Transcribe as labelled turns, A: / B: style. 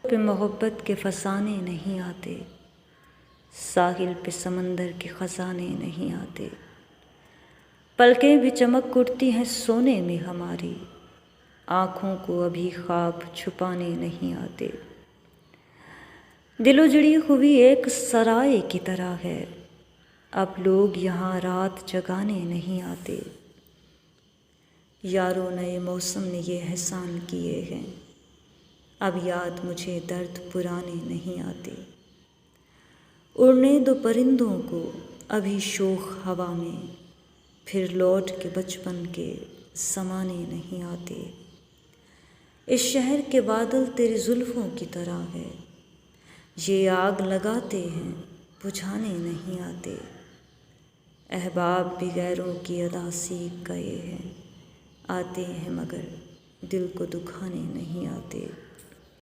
A: पे मोहब्बत के फसाने नहीं आते, साहिल पे समंदर के खजाने नहीं आते। पलकें भी चमक उठती हैं सोने में हमारी, आँखों को अभी ख्वाब छुपाने नहीं आते। दिल उजड़ी हुई एक सराय की तरह है, अब लोग यहाँ रात जगाने नहीं आते। यारों नए मौसम ने ये एहसान किए हैं, अब याद मुझे दर्द पुराने नहीं आते। उड़ने दो परिंदों को अभी शोख हवा में, फिर लौट के बचपन के ज़माने नहीं आते। इस शहर के बादल तेरी जुल्फ़ों की तरह है, ये आग लगाते हैं बुझाने नहीं आते। अहबाब भी गैरों की अदा सीख गए हैं, आते हैं मगर दिल को दुखाने नहीं आते।